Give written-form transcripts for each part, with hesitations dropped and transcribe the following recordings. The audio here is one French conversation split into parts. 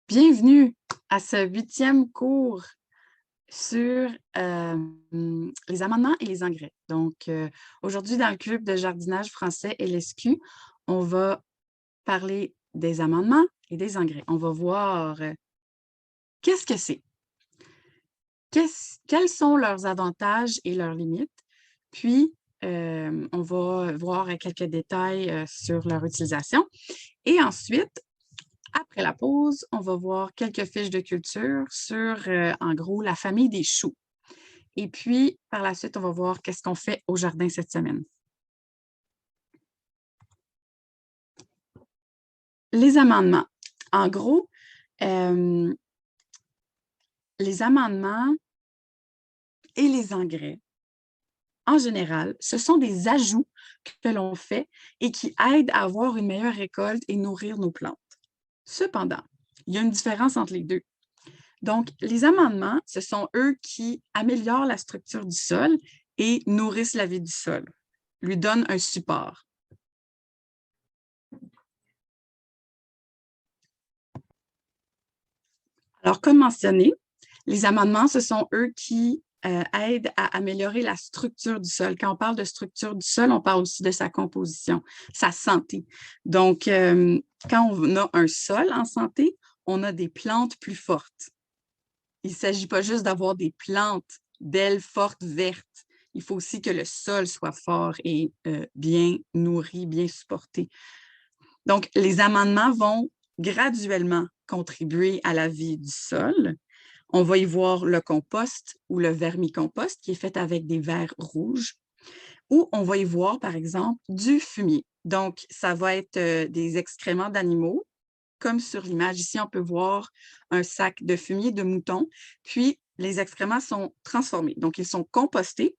Bienvenue à ce 8e cours sur les amendements et les engrais. Donc, aujourd'hui, dans le club de jardinage français LSQ, on va parler des amendements et des engrais. On va voir qu'est-ce que c'est, quels sont leurs avantages et leurs limites, puis on va voir quelques détails sur leur utilisation. Et ensuite, après la pause, on va voir quelques fiches de culture sur, en gros, la famille des choux. Et puis, par la suite, on va voir qu'est-ce qu'on fait au jardin cette semaine. Les amendements. En gros, les amendements et les engrais, en général, ce sont des ajouts que l'on fait et qui aident à avoir une meilleure récolte et nourrir nos plantes. Cependant, il y a une différence entre les deux. Donc, les amendements, ce sont eux qui améliorent la structure du sol et nourrissent la vie du sol, lui donnent un support. Alors, comme mentionné, les amendements, ce sont eux qui aident à améliorer la structure du sol. Quand on parle de structure du sol, on parle aussi de sa composition, sa santé. Donc, quand on a un sol en santé, on a des plantes plus fortes. Il ne s'agit pas juste d'avoir des plantes belles, fortes, vertes. Il faut aussi que le sol soit fort et bien nourri, bien supporté. Donc, les amendements vont graduellement contribuer à la vie du sol. On va y voir le compost ou le vermicompost qui est fait avec des vers rouges. Ou on va y voir, par exemple, du fumier. Donc, ça va être des excréments d'animaux. Comme sur l'image ici, on peut voir un sac de fumier de mouton. Puis, les excréments sont transformés. Donc, ils sont compostés.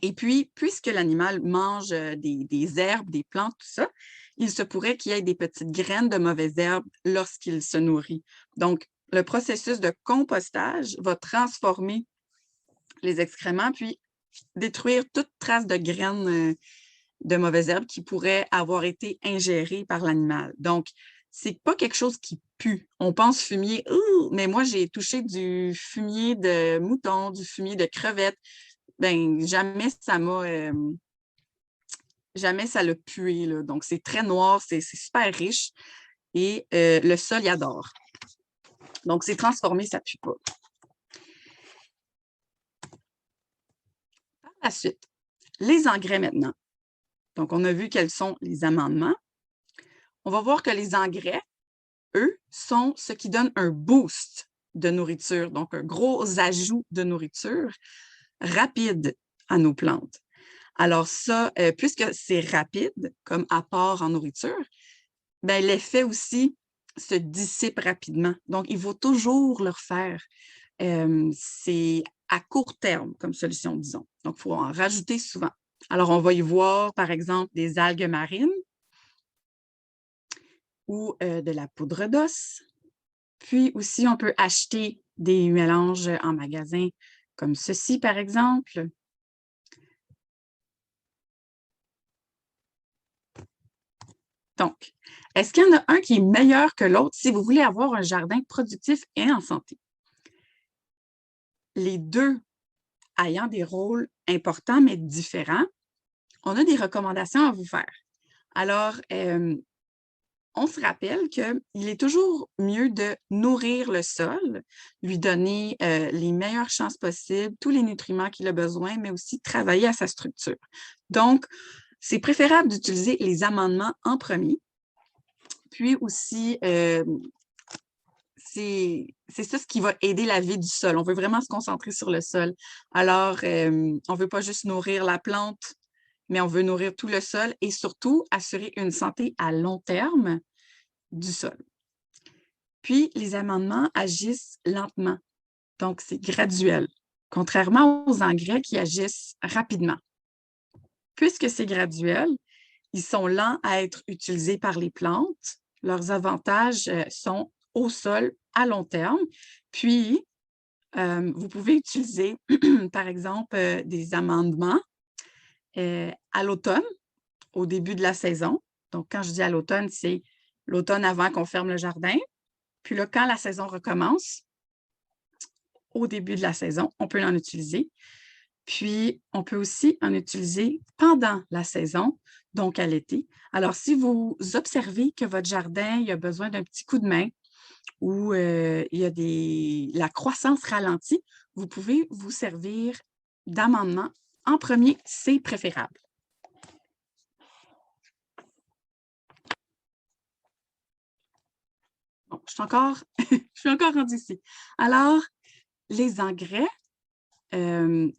Et puis, puisque l'animal mange des herbes, des plantes, tout ça, il se pourrait qu'il y ait des petites graines de mauvaises herbes lorsqu'il se nourrit. Donc, le processus de compostage va transformer les excréments, puis détruire toute trace de graines de mauvaises herbes qui pourraient avoir été ingérées par l'animal. Donc, c'est pas quelque chose qui pue. On pense fumier, mais moi, j'ai touché du fumier de mouton, du fumier de crevettes. Ben jamais ça l'a pué, là. Donc, c'est très noir, c'est super riche et le sol y adore. Donc, c'est transformé, ça pue pas. Par la suite, les engrais maintenant. Donc, on a vu quels sont les amendements. On va voir que les engrais, eux, sont ce qui donne un boost de nourriture, donc un gros ajout de nourriture rapide à nos plantes. Alors ça, puisque c'est rapide comme apport en nourriture, ben, l'effet aussi se dissipe rapidement. Donc, il faut toujours le refaire. C'est à court terme comme solution, disons. Donc, il faut en rajouter souvent. Alors, on va y voir, par exemple, des algues marines ou de la poudre d'os. Puis aussi, on peut acheter des mélanges en magasin comme ceci, par exemple. Donc, est-ce qu'il y en a un qui est meilleur que l'autre si vous voulez avoir un jardin productif et en santé? Les deux ayant des rôles importants mais différents, on a des recommandations à vous faire. Alors, on se rappelle qu'il est toujours mieux de nourrir le sol, lui donner les meilleures chances possibles, tous les nutriments qu'il a besoin, mais aussi travailler à sa structure. Donc, c'est préférable d'utiliser les amendements en premier. Puis aussi, c'est ça ce qui va aider la vie du sol. On veut vraiment se concentrer sur le sol. Alors, on ne veut pas juste nourrir la plante, mais on veut nourrir tout le sol et surtout assurer une santé à long terme du sol. Puis, les amendements agissent lentement, donc c'est graduel, contrairement aux engrais qui agissent rapidement. Puisque c'est graduel, ils sont lents à être utilisés par les plantes. Leurs avantages sont au sol à long terme. Puis, vous pouvez utiliser, par exemple, des amendements à l'automne, au début de la saison. Donc, quand je dis à l'automne, c'est l'automne avant qu'on ferme le jardin. Puis là, quand la saison recommence, au début de la saison, on peut en utiliser. Puis, on peut aussi en utiliser pendant la saison, donc à l'été. Alors, si vous observez que votre jardin il a besoin d'un petit coup de main ou il y a la croissance ralentie, vous pouvez vous servir d'amendement. En premier, c'est préférable. Bon, je suis encore rendue ici. Alors, les engrais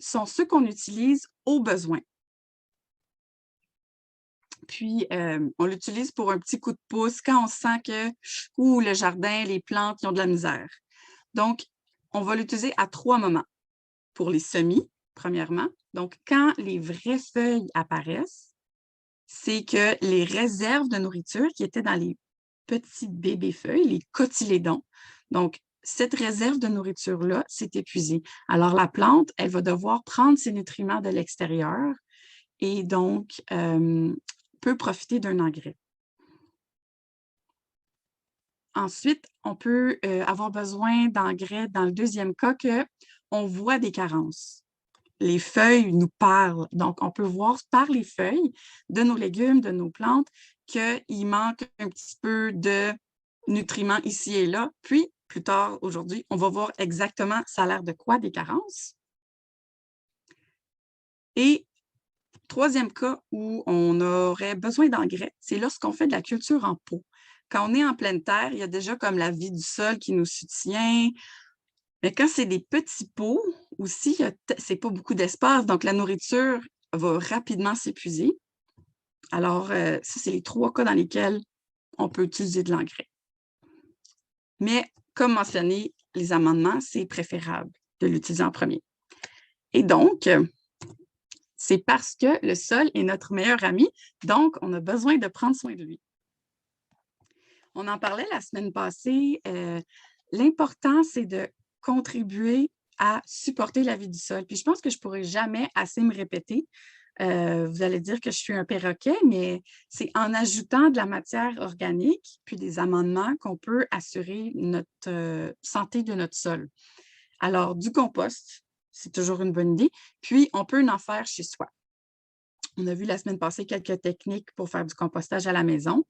sont ceux qu'on utilise au besoin. Puis, on l'utilise pour un petit coup de pouce quand on sent que le jardin, les plantes, ils ont de la misère. Donc, on va l'utiliser à 3 moments. Pour les semis, premièrement. Donc, quand les vraies feuilles apparaissent, c'est que les réserves de nourriture qui étaient dans les petits bébés feuilles, les cotylédons, donc cette réserve de nourriture-là s'est épuisée. Alors, la plante, elle va devoir prendre ses nutriments de l'extérieur et donc peut profiter d'un engrais. Ensuite, on peut avoir besoin d'engrais dans le deuxième cas qu'on voit des carences. Les feuilles nous parlent. Donc, on peut voir par les feuilles de nos légumes, de nos plantes, qu'il manque un petit peu de nutriments ici et là. Puis, plus tard aujourd'hui, on va voir exactement ça a l'air de quoi des carences. Et troisième cas où on aurait besoin d'engrais, c'est lorsqu'on fait de la culture en pot. Quand on est en pleine terre, il y a déjà comme la vie du sol qui nous soutient. Mais quand c'est des petits pots, aussi, c'est pas beaucoup d'espace, donc la nourriture va rapidement s'épuiser. Alors, ça, c'est les 3 cas dans lesquels on peut utiliser de l'engrais. Mais, comme mentionné, les amendements, c'est préférable de l'utiliser en premier. Et donc, c'est parce que le sol est notre meilleur ami, donc on a besoin de prendre soin de lui. On en parlait la semaine passée. L'important, c'est de contribuer à supporter la vie du sol. Puis je pense que je ne pourrai jamais assez me répéter. Vous allez dire que je suis un perroquet, mais c'est en ajoutant de la matière organique puis des amendements qu'on peut assurer notre santé de notre sol. Alors, du compost, c'est toujours une bonne idée. Puis, on peut en faire chez soi. On a vu la semaine passée quelques techniques pour faire du compostage à la maison.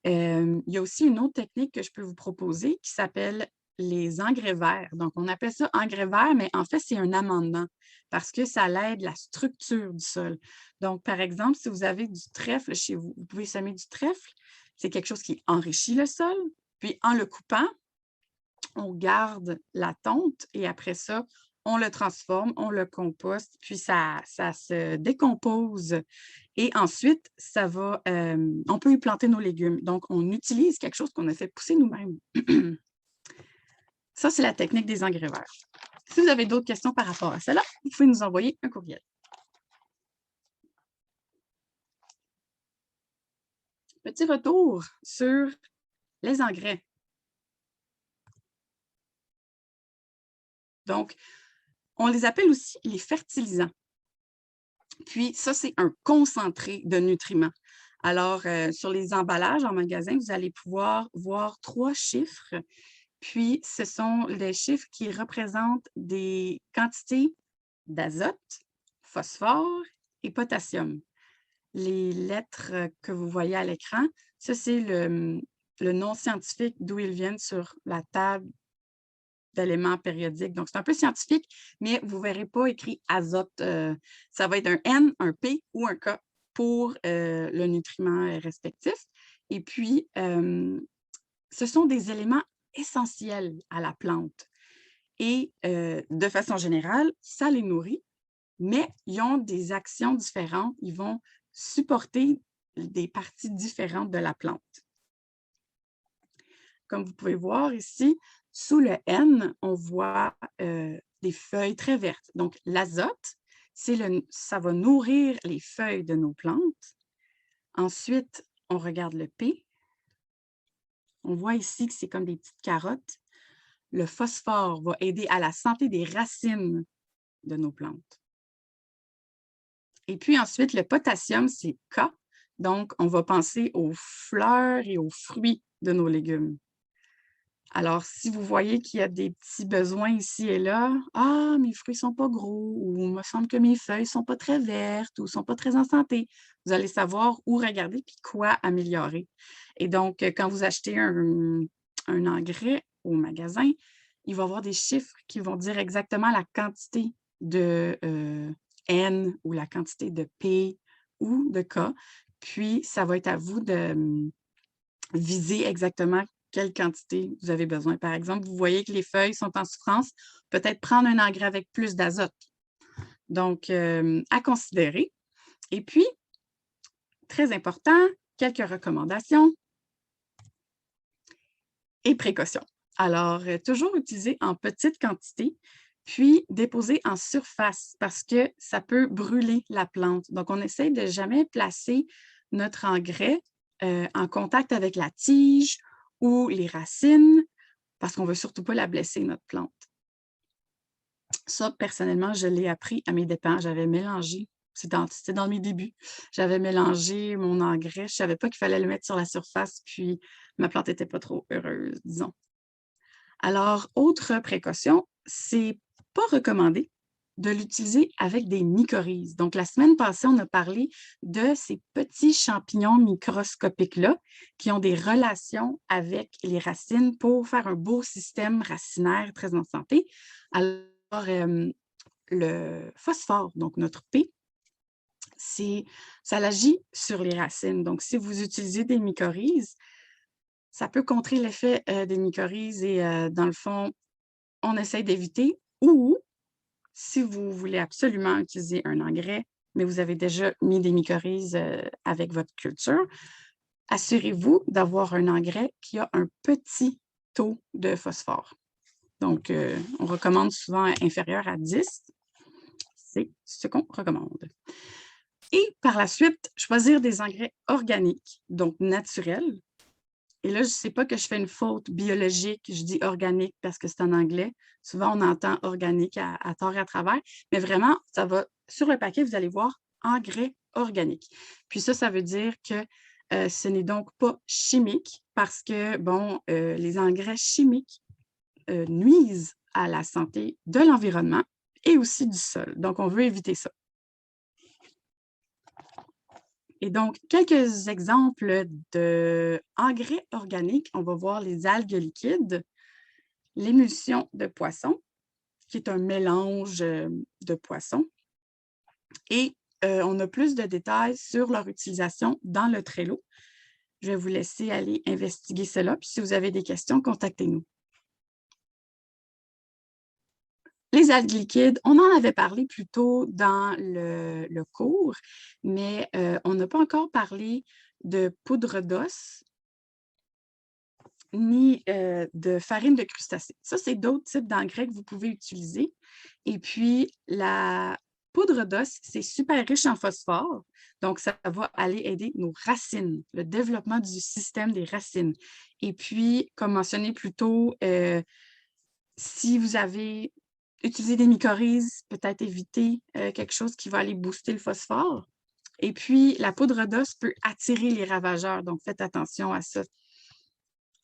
Il y a aussi une autre technique que je peux vous proposer qui s'appelle les engrais verts. Donc, on appelle ça engrais verts, mais en fait, c'est un amendement parce que ça aide la structure du sol. Donc, par exemple, si vous avez du trèfle chez vous, vous pouvez semer du trèfle. C'est quelque chose qui enrichit le sol. Puis, en le coupant, on garde la tonte et après ça, on le transforme, on le composte, puis ça se décompose. Et ensuite, on peut y planter nos légumes. Donc, on utilise quelque chose qu'on a fait pousser nous-mêmes. Ça, c'est la technique des engrais verts. Si vous avez d'autres questions par rapport à cela, vous pouvez nous envoyer un courriel. Petit retour sur les engrais. Donc, on les appelle aussi les fertilisants. Puis, ça, c'est un concentré de nutriments. Alors, sur les emballages en magasin, vous allez pouvoir voir 3 chiffres. Puis, ce sont les chiffres qui représentent des quantités d'azote, phosphore et potassium. Les lettres que vous voyez à l'écran, ça, c'est le nom scientifique d'où ils viennent sur la table d'éléments périodiques. Donc, c'est un peu scientifique, mais vous ne verrez pas écrit azote. Ça va être un N, un P ou un K pour le nutriment respectif. Et puis, ce sont des éléments essentiels à la plante. Et de façon générale, ça les nourrit, mais ils ont des actions différentes. Ils vont supporter des parties différentes de la plante. Comme vous pouvez voir ici, sous le N, on voit des feuilles très vertes. Donc, l'azote, ça va nourrir les feuilles de nos plantes. Ensuite, on regarde le P. On voit ici que c'est comme des petites carottes. Le phosphore va aider à la santé des racines de nos plantes. Et puis ensuite, le potassium, c'est K. Donc, on va penser aux fleurs et aux fruits de nos légumes. Alors, si vous voyez qu'il y a des petits besoins ici et là, « Ah, mes fruits ne sont pas gros » ou « Il me semble que mes feuilles ne sont pas très vertes ou ne sont pas très en santé », vous allez savoir où regarder puis quoi améliorer. Et donc, quand vous achetez un engrais au magasin, il va y avoir des chiffres qui vont dire exactement la quantité de N ou la quantité de P ou de K. Puis, ça va être à vous de viser exactement quelle quantité vous avez besoin. Par exemple, vous voyez que les feuilles sont en souffrance, peut-être prendre un engrais avec plus d'azote. Donc, à considérer. Et puis, très important, quelques recommandations et précautions. Alors, toujours utiliser en petite quantité, puis déposer en surface parce que ça peut brûler la plante. Donc, on essaie de jamais placer notre engrais en contact avec la tige ou les racines parce qu'on ne veut surtout pas la blesser, notre plante. Ça, personnellement, je l'ai appris à mes dépens. J'avais mélangé, c'était dans mes débuts, j'avais mélangé mon engrais. Je ne savais pas qu'il fallait le mettre sur la surface, puis ma plante n'était pas trop heureuse, disons. Alors, autre précaution, c'est pas recommandé de l'utiliser avec des mycorhizes. Donc, la semaine passée, on a parlé de ces petits champignons microscopiques-là qui ont des relations avec les racines pour faire un beau système racinaire très en santé. Alors, le phosphore, donc notre P, ça agit sur les racines. Donc, si vous utilisez des mycorhizes, ça peut contrer l'effet des mycorhizes et dans le fond, on essaie d'éviter. Ou, si vous voulez absolument utiliser un engrais, mais vous avez déjà mis des mycorhizes avec votre culture, assurez-vous d'avoir un engrais qui a un petit taux de phosphore. Donc, on recommande souvent inférieur à 10. C'est ce qu'on recommande. Et par la suite, choisir des engrais organiques, donc naturels. Et là, je ne sais pas que je fais une faute biologique, je dis organique parce que c'est en anglais. Souvent, on entend organique à tort et à travers, mais vraiment, ça va sur le paquet, vous allez voir engrais organique. Puis ça veut dire que ce n'est donc pas chimique parce que, bon, les engrais chimiques nuisent à la santé de l'environnement et aussi du sol. Donc, on veut éviter ça. Et donc, quelques exemples d'engrais organiques. On va voir les algues liquides, l'émulsion de poisson, qui est un mélange de poissons. Et on a plus de détails sur leur utilisation dans le Trello. Je vais vous laisser aller investiguer cela. Puis si vous avez des questions, contactez-nous. Les algues liquides, on en avait parlé plus tôt dans le cours, mais on n'a pas encore parlé de poudre d'os ni de farine de crustacés. Ça, c'est d'autres types d'engrais que vous pouvez utiliser. Et puis, la poudre d'os, c'est super riche en phosphore. Donc, ça va aller aider nos racines, le développement du système des racines. Et puis, comme mentionné plus tôt, si vous avez utilisé des mycorhizes, peut-être éviter quelque chose qui va aller booster le phosphore. Et puis, la poudre d'os peut attirer les ravageurs, donc faites attention à ça.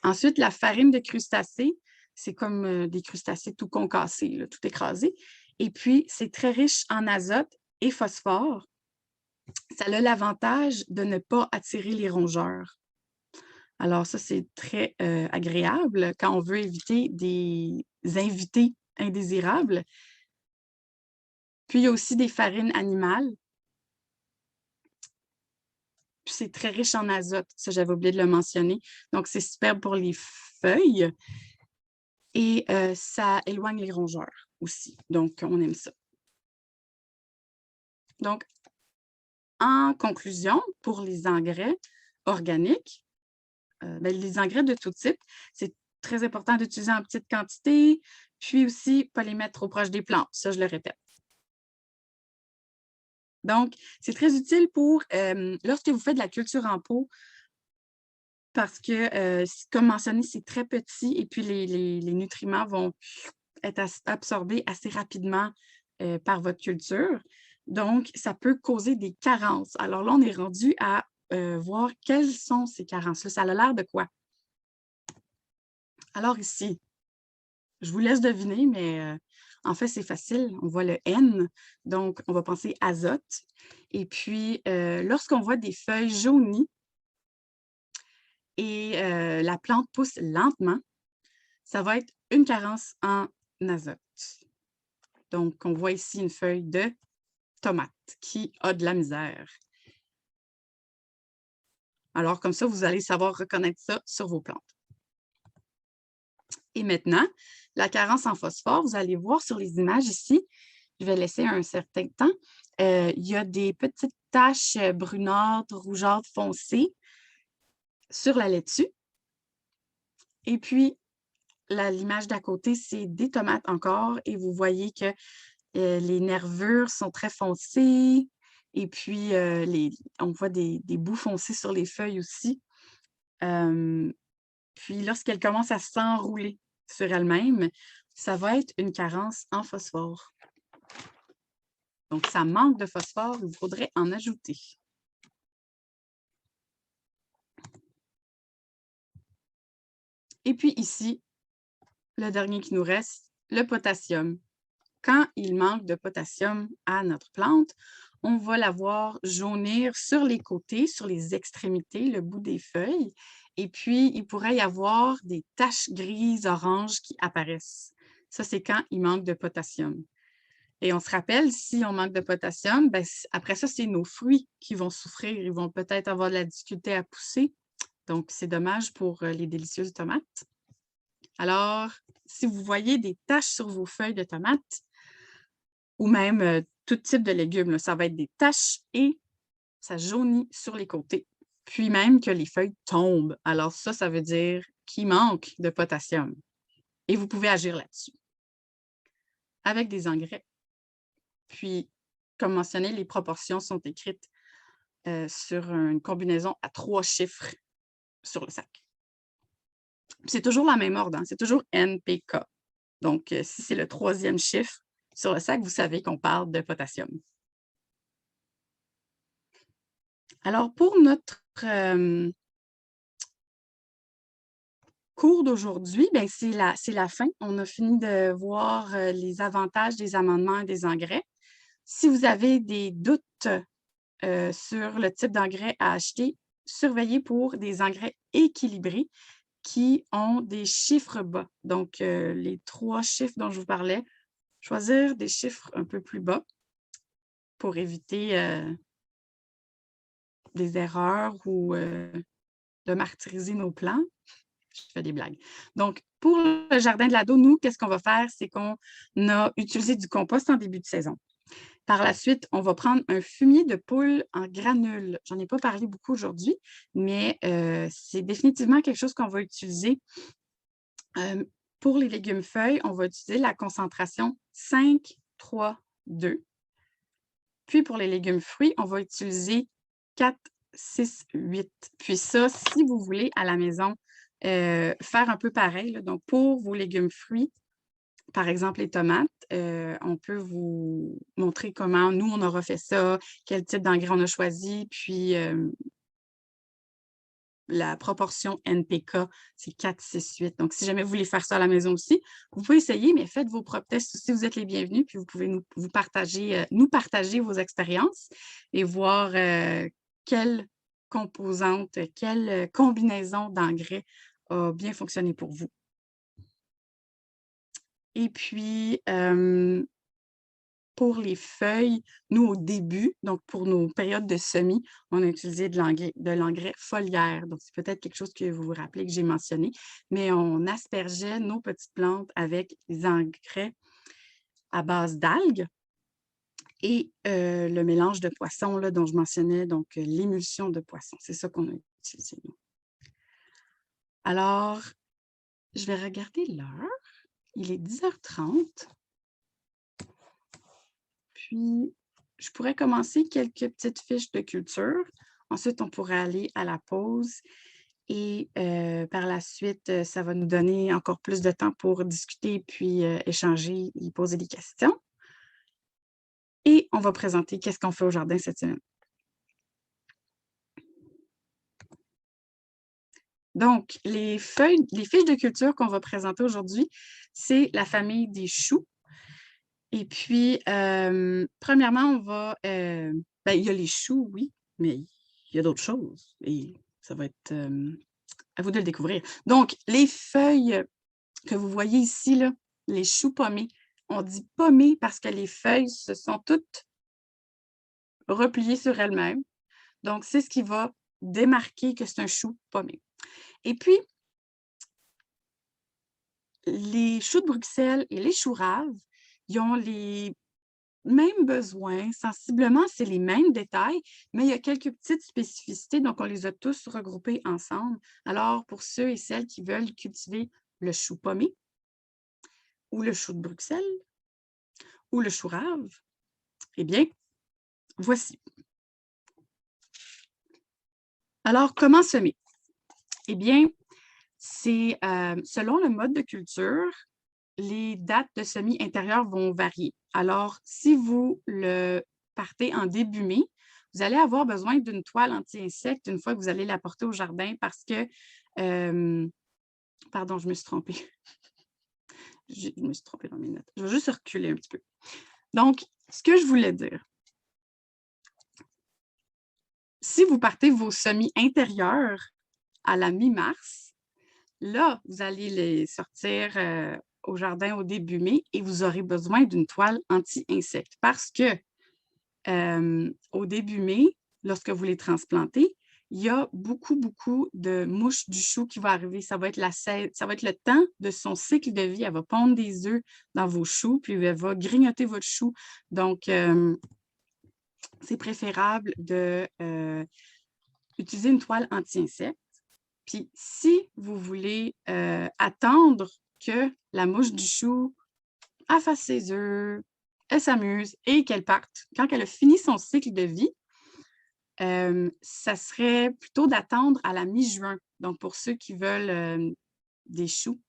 Ensuite, la farine de crustacés, c'est comme des crustacés tout concassés, là, tout écrasés. Et puis, c'est très riche en azote et phosphore. Ça a l'avantage de ne pas attirer les rongeurs. Alors ça, c'est très agréable quand on veut éviter des invités indésirables. Puis, il y a aussi des farines animales. Puis, c'est très riche en azote. Ça, j'avais oublié de le mentionner. Donc, c'est superbe pour les feuilles. Et ça éloigne les rongeurs aussi. Donc, on aime ça. Donc, en conclusion, pour les engrais organiques, les engrais de tout type, c'est très important d'utiliser en petite quantité, puis aussi pas les mettre trop proche des plantes. Ça, je le répète. Donc, c'est très utile pour lorsque vous faites de la culture en pot, parce que, comme mentionné, c'est très petit et puis les nutriments vont être absorbés assez rapidement par votre culture. Donc, ça peut causer des carences. Alors là, on est rendu à voir quelles sont ces carences-là. Ça a l'air de quoi? Alors ici, je vous laisse deviner, mais en fait, c'est facile. On voit le N, donc on va penser azote. Et puis, lorsqu'on voit des feuilles jaunies et la plante pousse lentement, ça va être une carence en azote. Donc, on voit ici une feuille de tomate qui a de la misère. Alors, comme ça, vous allez savoir reconnaître ça sur vos plantes. Et maintenant, la carence en phosphore, vous allez voir sur les images ici, je vais laisser un certain temps, il y a des petites taches brunâtres, rougeâtres foncées sur la laitue. Et puis, l'image d'à côté, c'est des tomates encore et vous voyez que les nervures sont très foncées et puis on voit des bouts foncés sur les feuilles aussi. Puis lorsqu'elle commence à s'enrouler sur elle-même, ça va être une carence en phosphore. Donc, ça manque de phosphore, il faudrait en ajouter. Et puis ici, le dernier qui nous reste, le potassium. Quand il manque de potassium à notre plante, on va la voir jaunir sur les côtés, sur les extrémités, le bout des feuilles. Et puis, il pourrait y avoir des taches grises, oranges qui apparaissent. Ça, c'est quand il manque de potassium. Et on se rappelle, si on manque de potassium, ben, après ça, c'est nos fruits qui vont souffrir. Ils vont peut-être avoir de la difficulté à pousser. Donc, c'est dommage pour les délicieuses tomates. Alors, si vous voyez des taches sur vos feuilles de tomates, ou même tout type de légumes, là, ça va être des taches et ça jaunit sur les côtés. Puis même que les feuilles tombent. Alors ça veut dire qu'il manque de potassium. Et vous pouvez agir là-dessus avec des engrais. Puis, comme mentionné, les proportions sont écrites sur une combinaison à 3 chiffres sur le sac. C'est toujours la même ordre, hein? C'est toujours NPK. Donc, si c'est le 3e chiffre sur le sac, vous savez qu'on parle de potassium. Alors, pour notre cours d'aujourd'hui, ben, c'est la fin. On a fini de voir les avantages des amendements et des engrais. Si vous avez des doutes sur le type d'engrais à acheter, surveillez pour des engrais équilibrés qui ont des chiffres bas. Donc, les 3 chiffres dont je vous parlais, choisir des chiffres un peu plus bas pour éviter des erreurs ou de martyriser nos plants. Je fais des blagues. Donc, pour le jardin de l'ado, nous, qu'est-ce qu'on va faire? C'est qu'on a utilisé du compost en début de saison. Par la suite, on va prendre un fumier de poule en granules. J'en ai pas parlé beaucoup aujourd'hui, mais c'est définitivement quelque chose qu'on va utiliser. Pour les légumes feuilles, on va utiliser la concentration 5, 3, 2. Puis pour les légumes fruits, on va utiliser 4, 6, 8. Puis ça, si vous voulez à la maison faire un peu pareil, là, donc pour vos légumes fruits, par exemple les tomates, on peut vous montrer comment nous, on aura fait ça, quel type d'engrais on a choisi, puis la proportion NPK, c'est 4, 6, 8. Donc, si jamais vous voulez faire ça à la maison aussi, vous pouvez essayer, mais faites vos propres tests aussi. Vous êtes les bienvenus, puis vous pouvez nous partager vos expériences et voir quelle composante, quelle combinaison d'engrais a bien fonctionné pour vous. Et puis, pour les feuilles, nous, au début, donc pour nos périodes de semis, on a utilisé de l'engrais foliaire. Donc, c'est peut-être quelque chose que vous vous rappelez que j'ai mentionné, mais on aspergeait nos petites plantes avec des engrais à base d'algues et le mélange de poissons là, dont je mentionnais, donc l'émulsion de poissons. C'est ça qu'on a utilisé, nous. Alors, je vais regarder l'heure. Il est 10h30. Puis, je pourrais commencer quelques petites fiches de culture. Ensuite, on pourrait aller à la pause et par la suite, ça va nous donner encore plus de temps pour discuter, puis échanger et poser des questions. Et on va présenter qu'est-ce qu'on fait au jardin cette semaine. Donc, les fiches de culture qu'on va présenter aujourd'hui, c'est la famille des choux. Et puis, premièrement, on va... il y a les choux, oui, mais il y a d'autres choses. Et ça va être à vous de le découvrir. Donc, les feuilles que vous voyez ici, là, les choux pommés, on dit pommés parce que les feuilles se sont toutes repliées sur elles-mêmes. Donc, c'est ce qui va démarquer que c'est un chou pommé. Et puis, les choux de Bruxelles et les choux raves, ils ont les mêmes besoins. Sensiblement, c'est les mêmes détails, mais il y a quelques petites spécificités, donc on les a tous regroupés ensemble. Alors, pour ceux et celles qui veulent cultiver le chou pommé ou le chou de Bruxelles ou le chou rave, eh bien, voici. Alors, comment semer? Eh bien, c'est selon le mode de culture, les dates de semis intérieurs vont varier. Alors, si vous le partez en début mai, vous allez avoir besoin d'une toile anti-insectes une fois que vous allez la porter au jardin parce que, pardon, je me suis trompée. Je me suis trompée dans mes notes. Je vais juste reculer un petit peu. Donc, ce que je voulais dire, si vous partez vos semis intérieurs à la mi-mars, là, vous allez les sortir au jardin au début mai et vous aurez besoin d'une toile anti-insectes parce que au début mai, lorsque vous les transplantez, il y a beaucoup, beaucoup de mouches du chou qui vont arriver. Ça va être le temps de son cycle de vie. Elle va pondre des œufs dans vos choux, puis elle va grignoter votre chou. Donc, c'est préférable de utiliser une toile anti-insectes. Puis, si vous voulez attendre que la mouche du chou fasse ses œufs, elle s'amuse et qu'elle parte, quand elle a fini son cycle de vie, ça serait plutôt d'attendre à la mi-juin. Donc, pour ceux qui veulent des choux,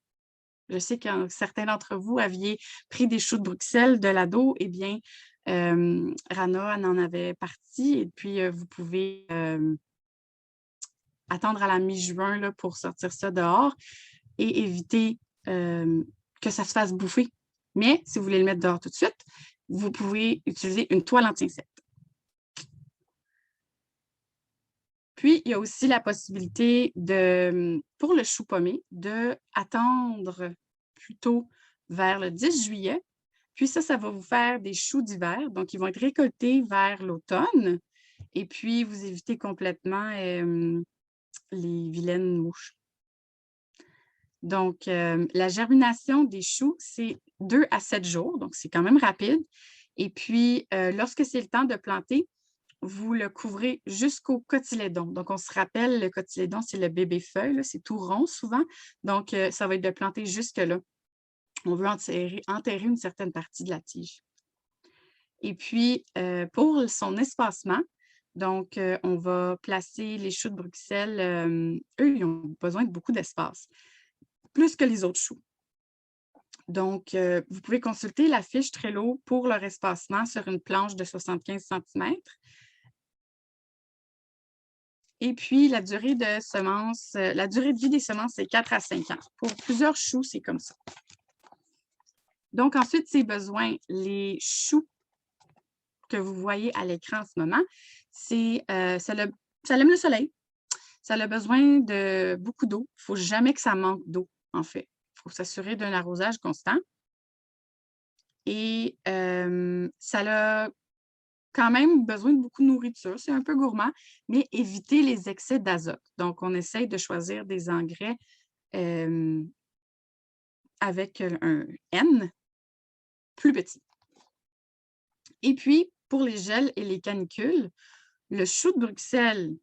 je sais que certains d'entre vous aviez pris des choux de Bruxelles de l'ado, eh bien, Rana en avait parti et puis vous pouvez attendre à la mi-juin là, pour sortir ça dehors et éviter que ça se fasse bouffer. Mais si vous voulez le mettre dehors tout de suite, vous pouvez utiliser une toile anti-insectes. Puis, il y a aussi la possibilité pour le chou pommé, d'attendre plutôt vers le 10 juillet. Puis ça va vous faire des choux d'hiver. Donc, ils vont être récoltés vers l'automne. Et puis, vous évitez complètement les vilaines mouches. Donc, la germination des choux, c'est 2 à 7 jours. Donc, c'est quand même rapide. Et puis, lorsque c'est le temps de planter, vous le couvrez jusqu'au cotylédon. Donc, on se rappelle, le cotylédon, c'est le bébé feuille, c'est tout rond souvent. Donc, ça va être de planter jusque-là. On veut enterrer une certaine partie de la tige. Et puis, pour son espacement, donc, on va placer les choux de Bruxelles. Eux, ils ont besoin de beaucoup d'espace, plus que les autres choux. Donc, vous pouvez consulter la fiche Trello pour leur espacement sur une planche de 75 cm. Et puis, la durée de vie des semences, c'est 4 à 5 ans. Pour plusieurs choux, c'est comme ça. Donc, ensuite, ses besoins, les choux que vous voyez à l'écran en ce moment, ça aime le soleil. Ça a besoin de beaucoup d'eau. Il ne faut jamais que ça manque d'eau, en fait. Il faut s'assurer d'un arrosage constant. Et ça a quand même besoin de beaucoup de nourriture. C'est un peu gourmand, mais éviter les excès d'azote. Donc, on essaye de choisir des engrais avec un N plus petit. Et puis, pour les gels et les canicules, le chou de Bruxelles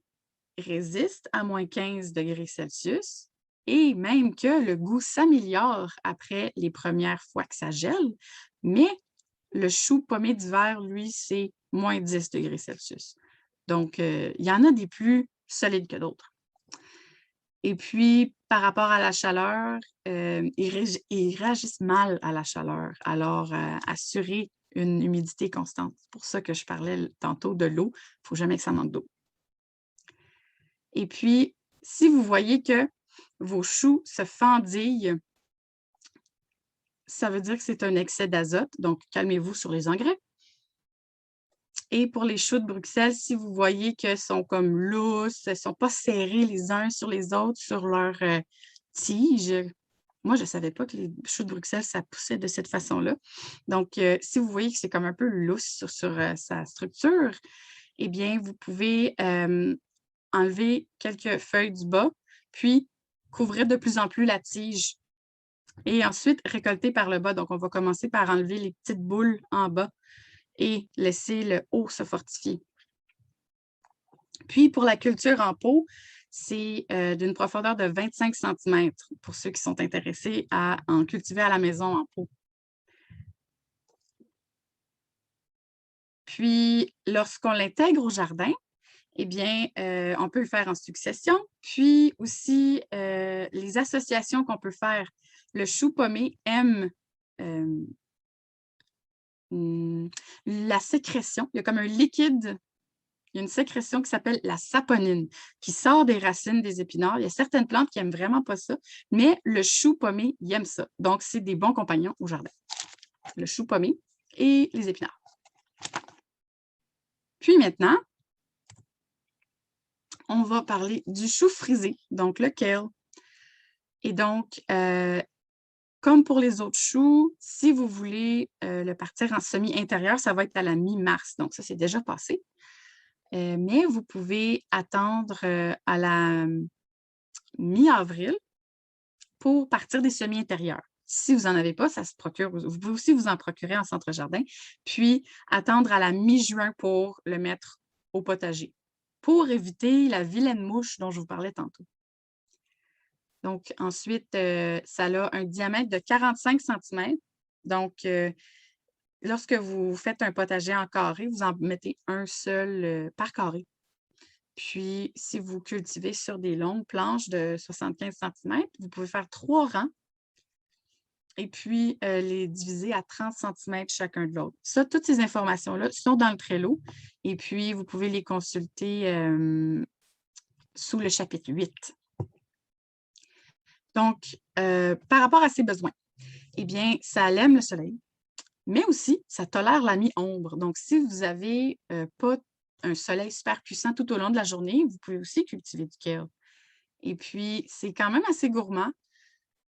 résiste à moins 15 degrés Celsius et même que le goût s'améliore après les premières fois que ça gèle, mais le chou pommé d'hiver, lui, c'est moins 10 degrés Celsius. Donc, il y en a des plus solides que d'autres. Et puis, par rapport à la chaleur, ils réagissent mal à la chaleur. Alors, assurer une humidité constante. C'est pour ça que je parlais tantôt de l'eau. Il ne faut jamais que ça manque d'eau. Et puis, si vous voyez que vos choux se fendillent, ça veut dire que c'est un excès d'azote, donc calmez-vous sur les engrais. Et pour les choux de Bruxelles, si vous voyez qu'elles sont comme lousses, elles ne sont pas serrées les uns sur les autres sur leur tige. Moi, je ne savais pas que les choux de Bruxelles, ça poussait de cette façon-là. Donc, si vous voyez que c'est comme un peu lousse sur sa structure, eh bien, vous pouvez enlever quelques feuilles du bas, puis couvrir de plus en plus la tige. Et ensuite, récolter par le bas. Donc, on va commencer par enlever les petites boules en bas et laisser le haut se fortifier. Puis, pour la culture en pot, c'est d'une profondeur de 25 cm pour ceux qui sont intéressés à en cultiver à la maison en pot. Puis, lorsqu'on l'intègre au jardin, eh bien, on peut le faire en succession. Puis aussi, les associations qu'on peut faire. Le chou pommé aime la sécrétion. Il y a comme un liquide. Il y a une sécrétion qui s'appelle la saponine, qui sort des racines des épinards. Il y a certaines plantes qui n'aiment vraiment pas ça, mais le chou pommé, il aime ça. Donc, c'est des bons compagnons au jardin. Le chou pommé et les épinards. Puis maintenant, on va parler du chou frisé, donc le kale. Et donc, comme pour les autres choux, si vous voulez le partir en semi-intérieur, ça va être à la mi-mars. Donc, ça, c'est déjà passé. Mais vous pouvez attendre à la mi-avril pour partir des semis-intérieurs. Si vous n'en avez pas, ça se procure. Vous pouvez aussi vous en procurer en centre-jardin, puis attendre à la mi-juin pour le mettre au potager, pour éviter la vilaine mouche dont je vous parlais tantôt. Donc, ensuite, ça a un diamètre de 45 cm. Donc, lorsque vous faites un potager en carré, vous en mettez un seul par carré. Puis, si vous cultivez sur des longues planches de 75 cm, vous pouvez faire 3 rangs et puis les diviser à 30 cm chacun de l'autre. Ça, toutes ces informations-là sont dans le Trello et puis vous pouvez les consulter sous le chapitre 8. Donc, par rapport à ses besoins, eh bien, ça aime le soleil, mais aussi, ça tolère la mi-ombre. Donc, si vous n'avez pas un soleil super puissant tout au long de la journée, vous pouvez aussi cultiver du kale. Et puis, c'est quand même assez gourmand.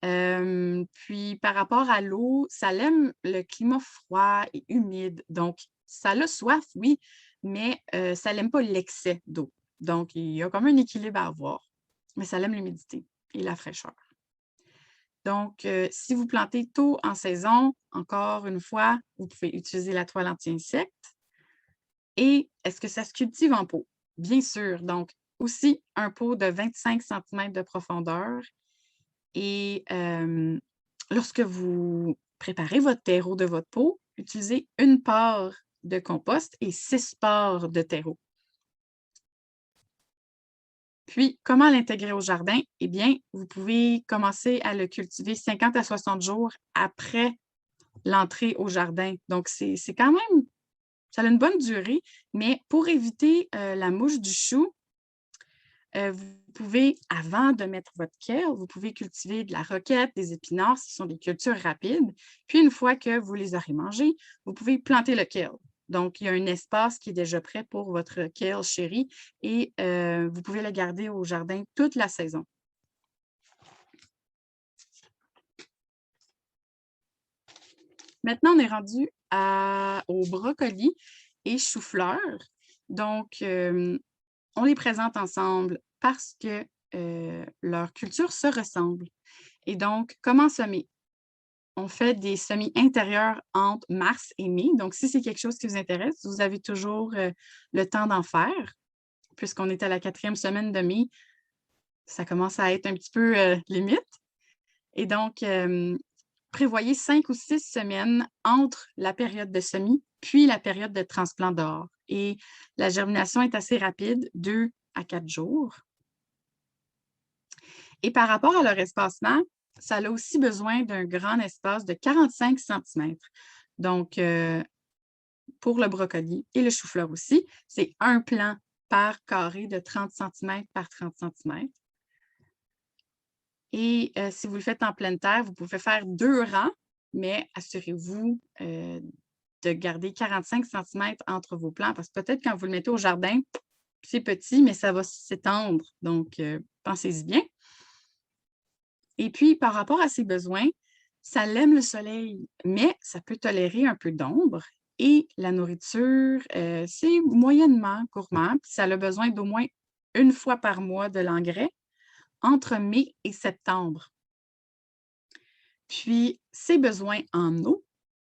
Puis, par rapport à l'eau, ça aime le climat froid et humide. Donc, ça a soif, oui, mais ça n'aime pas l'excès d'eau. Donc, il y a comme un équilibre à avoir. Mais ça aime l'humidité et la fraîcheur. Donc, si vous plantez tôt en saison, encore une fois, vous pouvez utiliser la toile anti-insectes. Et est-ce que ça se cultive en pot? Bien sûr. Donc, aussi un pot de 25 cm de profondeur. Et lorsque vous préparez votre terreau de votre pot, utilisez 1 part de compost et 6 parts de terreau. Puis, comment l'intégrer au jardin? Eh bien, vous pouvez commencer à le cultiver 50 à 60 jours après l'entrée au jardin. Donc, c'est quand même, ça a une bonne durée, mais pour éviter la mouche du chou, vous pouvez, avant de mettre votre kale, vous pouvez cultiver de la roquette, des épinards, ce sont des cultures rapides. Puis, une fois que vous les aurez mangés, vous pouvez planter le kale. Donc, il y a un espace qui est déjà prêt pour votre kale chéri et vous pouvez le garder au jardin toute la saison. Maintenant, on est rendu au brocoli et chou-fleur. Donc, on les présente ensemble parce que leur culture se ressemble. Et donc, comment semer? On fait des semis intérieurs entre mars et mai. Donc, si c'est quelque chose qui vous intéresse, vous avez toujours le temps d'en faire. Puisqu'on est à la 4e semaine de mai, ça commence à être un petit peu limite. Et donc, prévoyez 5 ou 6 semaines entre la période de semis puis la période de transplant dehors. Et la germination est assez rapide, 2 à 4 jours. Et par rapport à leur espacement, ça a aussi besoin d'un grand espace de 45 cm. Donc, pour le brocoli et le chou-fleur aussi, c'est un plant par carré de 30 cm par 30 cm. Et si vous le faites en pleine terre, vous pouvez faire 2 rangs, mais assurez-vous de garder 45 centimètres entre vos plants parce que peut-être quand vous le mettez au jardin, c'est petit, mais ça va s'étendre. Donc, pensez-y bien. Et puis, par rapport à ses besoins, ça l'aime le soleil, mais ça peut tolérer un peu d'ombre. Et la nourriture, c'est moyennement gourmand. Puis ça a besoin d'au moins une fois par mois de l'engrais entre mai et septembre. Puis, ses besoins en eau,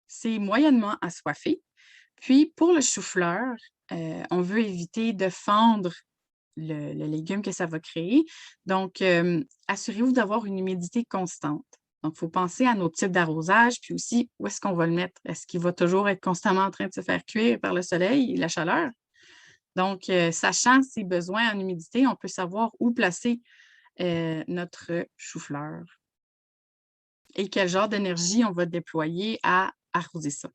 c'est moyennement assoiffé. Puis, pour le chou-fleur, on veut éviter de fendre le légume que ça va créer. Donc, assurez-vous d'avoir une humidité constante. Donc, il faut penser à nos types d'arrosage, puis aussi où est-ce qu'on va le mettre. Est-ce qu'il va toujours être constamment en train de se faire cuire par le soleil et la chaleur? Donc, sachant ses besoins en humidité, on peut savoir où placer notre chou-fleur et quel genre d'énergie on va déployer à arroser ça.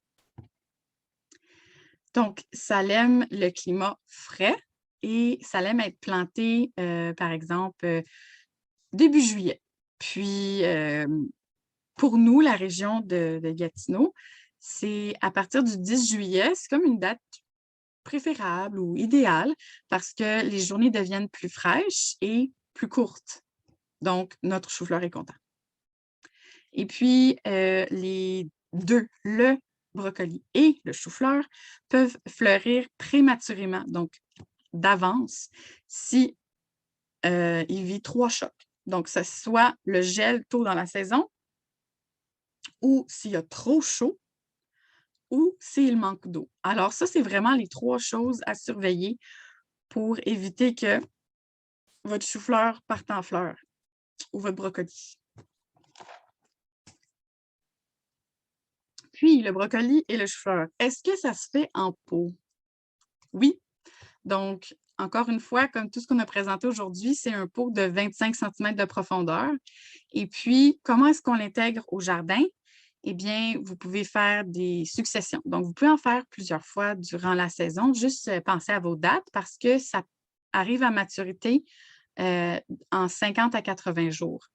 Donc, ça aime le climat frais et ça aime être planté, par exemple, début juillet. Puis, pour nous, la région de Gatineau, c'est à partir du 10 juillet, c'est comme une date préférable ou idéale parce que les journées deviennent plus fraîches et plus courtes. Donc, notre chou-fleur est content. Et puis, les 2, le brocoli et le chou-fleur, peuvent fleurir prématurément, donc d'avance, si il vit 3 chocs. Donc, que ce soit le gel tôt dans la saison ou s'il y a trop chaud ou s'il manque d'eau. Alors ça, c'est vraiment les 3 choses à surveiller pour éviter que votre chou-fleur parte en fleurs ou votre brocoli. Puis, le brocoli et le chou-fleur, est-ce que ça se fait en pot? Oui. Donc, encore une fois, comme tout ce qu'on a présenté aujourd'hui, c'est un pot de 25 centimètres de profondeur. Et puis, comment est-ce qu'on l'intègre au jardin? Eh bien, vous pouvez faire des successions. Donc, vous pouvez en faire plusieurs fois durant la saison. Juste pensez à vos dates parce que ça arrive à maturité en 50 à 80 jours.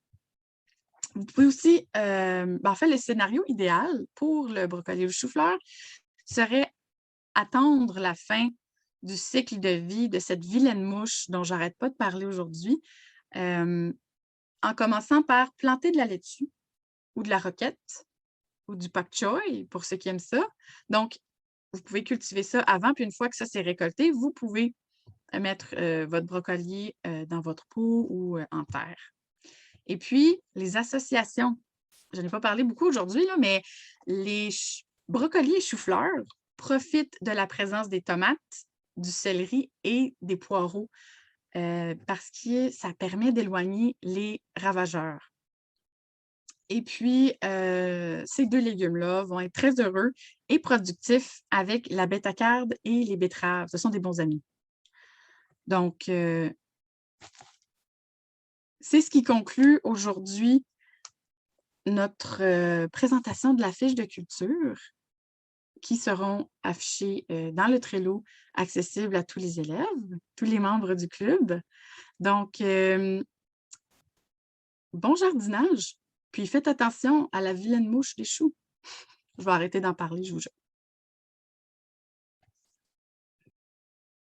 Vous pouvez aussi, en fait, le scénario idéal pour le brocoli ou le chou-fleur serait attendre la fin du cycle de vie de cette vilaine mouche dont j'arrête pas de parler aujourd'hui, en commençant par planter de la laitue ou de la roquette ou du pak choy pour ceux qui aiment ça. Donc, vous pouvez cultiver ça avant, puis une fois que ça c'est récolté, vous pouvez mettre votre brocoli dans votre pot ou en terre. Et puis, les associations. Je n'en ai pas parlé beaucoup aujourd'hui, là, mais les brocolis et choux-fleurs profitent de la présence des tomates, du céleri et des poireaux parce que ça permet d'éloigner les ravageurs. Et puis, ces 2 légumes-là vont être très heureux et productifs avec la bêta-carde et les betteraves. Ce sont des bons amis. Donc, c'est ce qui conclut aujourd'hui notre présentation de la fiche de culture qui seront affichées dans le Trello, accessible à tous les élèves, tous les membres du club. Donc, bon jardinage, puis faites attention à la vilaine mouche des choux. Je vais arrêter d'en parler, je vous jure.